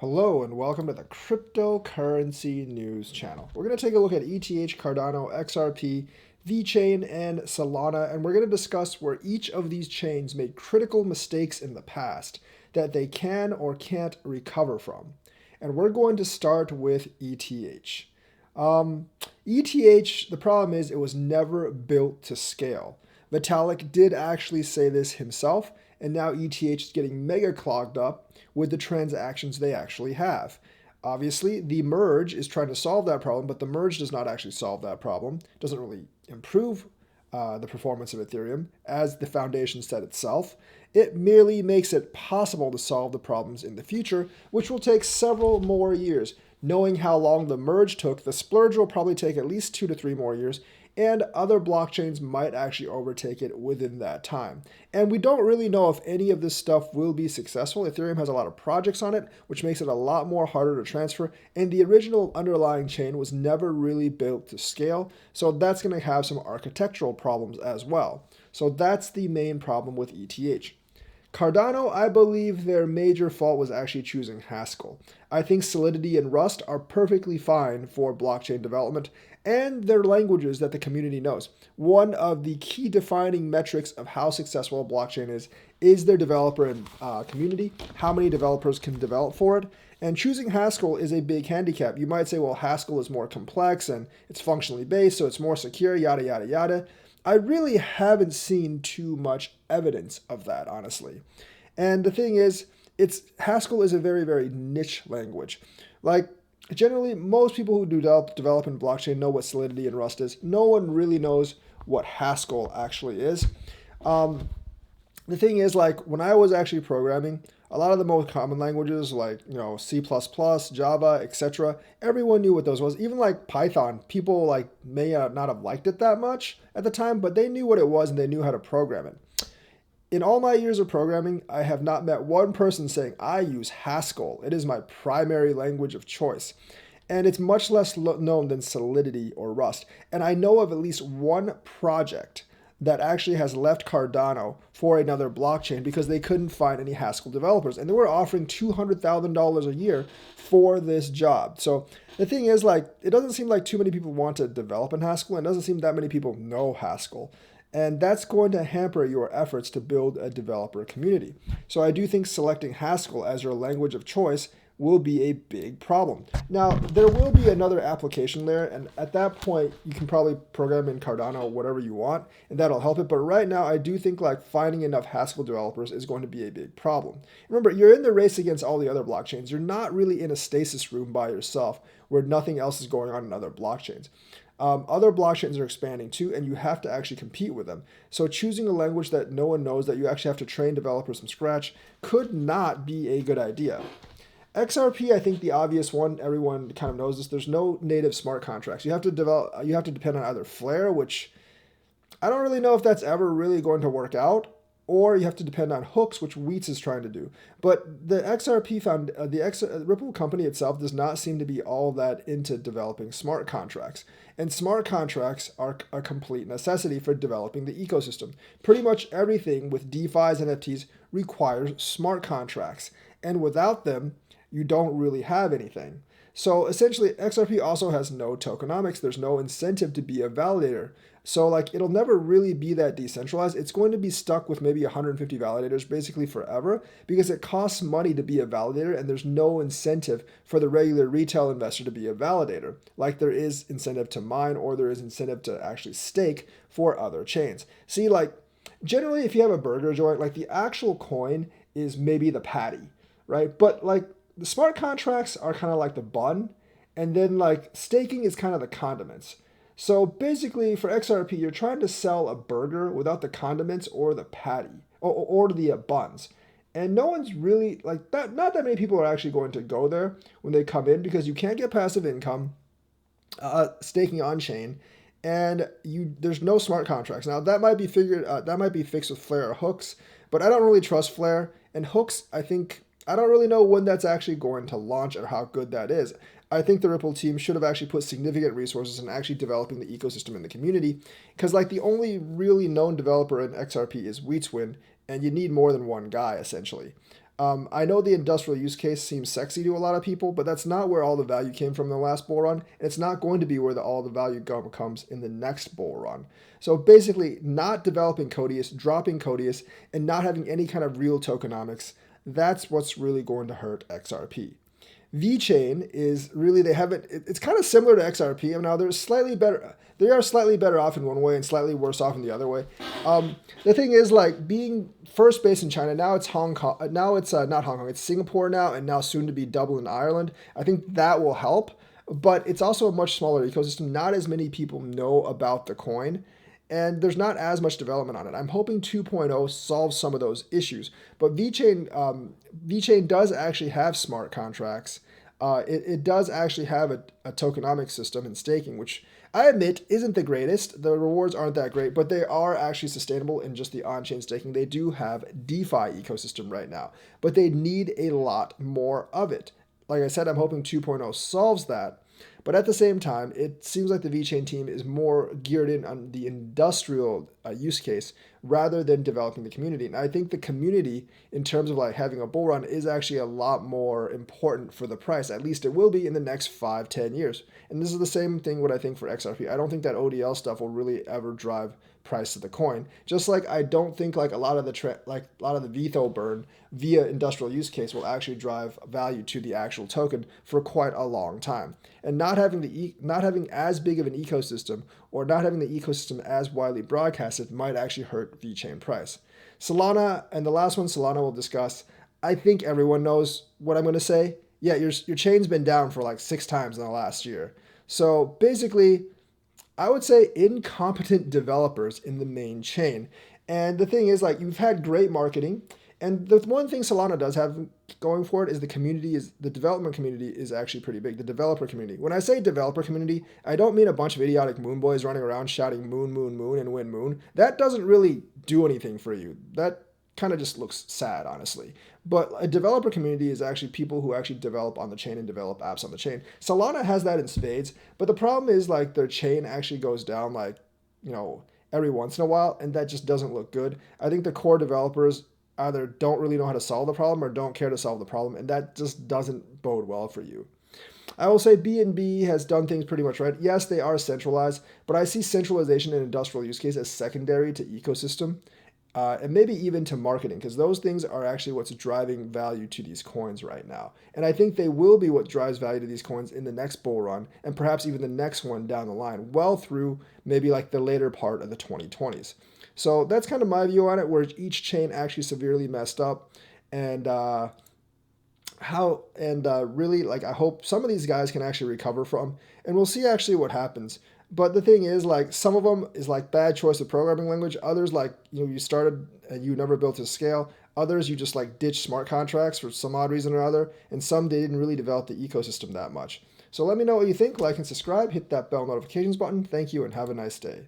Hello and welcome to the Cryptocurrency News channel. We're going to take a look at ETH, Cardano, XRP, Vechain, and Solana, and we're going to discuss where each of these chains made critical mistakes in the past that they can or can't recover from. And we're going to start with ETH. ETH, the problem is it was never built to scale. Vitalik did actually say this himself, and now ETH is getting mega clogged up with the transactions they actually have. Obviously, the merge is trying to solve that problem, but the merge does not actually solve that problem. It doesn't really improve the performance of Ethereum as the foundation said itself. It merely makes it possible to solve the problems in the future, which will take several more years. Knowing how long the merge took, the splurge will probably take at least 2 to 3 more years, and other blockchains might actually overtake it within that time. And we don't really know if any of this stuff will be successful. Ethereum has a lot of projects on it, which makes it a lot more harder to transfer, and the original underlying chain was never really built to scale, so that's going to have some architectural problems as well. So that's the main problem with ETH. Cardano, I believe their major fault was actually choosing Haskell. I think Solidity and Rust are perfectly fine for blockchain development, and they're languages that the community knows. One of the key defining metrics of how successful a blockchain is their developer and community, how many developers can develop for it. And choosing Haskell is a big handicap. You might say, well, Haskell is more complex and it's functionally based, so it's more secure, yada, yada, yada. I really haven't seen too much evidence of that, honestly. And the thing is, Haskell is a very, very niche language. Like, generally, most people who do develop in blockchain know what Solidity and Rust is. No one really knows what Haskell actually is. The thing is, like, when I was actually programming, a lot of the most common languages like, C++, Java, etc., everyone knew what those was. Even like Python, people like may not have liked it that much at the time, but they knew what it was and they knew how to program it. In all my years of programming, I have not met one person saying, I use Haskell. It is my primary language of choice. And it's much less known than Solidity or Rust. And I know of at least one project that actually has left Cardano for another blockchain because they couldn't find any Haskell developers. And they were offering $200,000 a year for this job. So the thing is, like, it doesn't seem like too many people want to develop in Haskell, and it doesn't seem that many people know Haskell. And that's going to hamper your efforts to build a developer community. So I do think selecting Haskell as your language of choice will be a big problem. Now, there will be another application there, and at that point, you can probably program in Cardano whatever you want, and that'll help it. But right now, I do think like finding enough Haskell developers is going to be a big problem. Remember, you're in the race against all the other blockchains. You're not really in a stasis room by yourself where nothing else is going on in other blockchains. Other blockchains are expanding too, and you have to actually compete with them. So choosing a language that no one knows, that you actually have to train developers from scratch, could not be a good idea. XRP, I think the obvious one, everyone kind of knows this. There's no native smart contracts. You have to depend on either Flare, which I don't really know if that's ever really going to work out, or you have to depend on hooks, which Wheats is trying to do. But the XRP Ripple company itself does not seem to be all that into developing smart contracts. And smart contracts are a complete necessity for developing the ecosystem. Pretty much everything with DeFi's NFTs requires smart contracts. And without them, you don't really have anything. So essentially, XRP also has no tokenomics. There's no incentive to be a validator. So like, it'll never really be that decentralized. It's going to be stuck with maybe 150 validators basically forever because it costs money to be a validator, and there's no incentive for the regular retail investor to be a validator, like there is incentive to mine or there is incentive to actually stake for other chains. See, like, generally, if you have a burger joint, like the actual coin is maybe the patty, right? But like, the smart contracts are kind of like the bun, and then like staking is kind of the condiments. So basically for XRP, you're trying to sell a burger without the condiments or the patty or the buns. And no one's really like that. Not that many people are actually going to go there when they come in because you can't get passive income staking on chain, and there's no smart contracts. Now that might be fixed with Flare or hooks, but I don't really trust Flare and hooks. I don't really know when that's actually going to launch or how good that is. I think the Ripple team should have actually put significant resources in actually developing the ecosystem in the community, because like the only really known developer in XRP is Wheatswin, and you need more than one guy essentially. I know the industrial use case seems sexy to a lot of people, but that's not where all the value came from in the last bull run. And it's not going to be where all the value comes in the next bull run. So basically, not developing Codius, dropping Codius, and not having any kind of real tokenomics, that's what's really going to hurt XRP. Vechain is really, they haven't, it's kind of similar to XRP. Now they're slightly better, they are slightly better off in one way and slightly worse off in the other way. The thing is, like, being first based in China, now it's Hong Kong, now it's not Hong Kong, it's Singapore now, and now soon to be Dublin, Ireland. I think that will help, but it's also a much smaller ecosystem. Not as many people know about the coin, and there's not as much development on it. I'm hoping 2.0 solves some of those issues. But Vechain does actually have smart contracts. It does actually have a tokenomic system and staking, which I admit isn't the greatest. The rewards aren't that great, but they are actually sustainable in just the on-chain staking. They do have DeFi ecosystem right now, but they need a lot more of it. Like I said, I'm hoping 2.0 solves that. But at the same time, it seems like the Vechain team is more geared in on the industrial use case rather than developing the community. And I think the community, in terms of like having a bull run, is actually a lot more important for the price. At least it will be in the next 5-10 years. And this is the same thing what I think for XRP. I don't think that ODL stuff will really ever drive price of the coin. Just like I don't think like a lot of the VETHO burn via industrial use case will actually drive value to the actual token for quite a long time. And not having as big of an ecosystem, or not having the ecosystem as widely broadcasted, might actually hurt Vechain price. Solana, and the last one Solana we'll discuss, I think everyone knows what I'm going to say. Yeah, your chain's been down for like 6 times in the last year. So basically, I would say incompetent developers in the main chain. And the thing is, like, you've had great marketing, and the one thing Solana does have going for it is the development community is actually pretty big. The developer community. When I say developer community, I don't mean a bunch of idiotic moon boys running around shouting moon, moon, moon, and win moon. That doesn't really do anything for you. That kind of just looks sad, honestly. But a developer community is actually people who actually develop on the chain and develop apps on the chain. Solana has that in spades, but the problem is, like, their chain actually goes down, like, every once in a while, and that just doesn't look good. I think the core developers either don't really know how to solve the problem or don't care to solve the problem, and that just doesn't bode well for you. I will say BNB has done things pretty much right. Yes, they are centralized, but I see centralization in industrial use case as secondary to ecosystem. And maybe even to marketing, because those things are actually what's driving value to these coins right now. And I think they will be what drives value to these coins in the next bull run, and perhaps even the next one down the line, well through maybe like the later part of the 2020s. So that's kind of my view on it, where each chain actually severely messed up, and really, like, I hope some of these guys can actually recover from, and we'll see actually what happens. But the thing is, like, some of them is like bad choice of programming language. Others, like, you started and you never built to scale. Others, you just like ditch smart contracts for some odd reason or other. And some, they didn't really develop the ecosystem that much. So let me know what you think. Like and subscribe. Hit that bell notifications button. Thank you and have a nice day.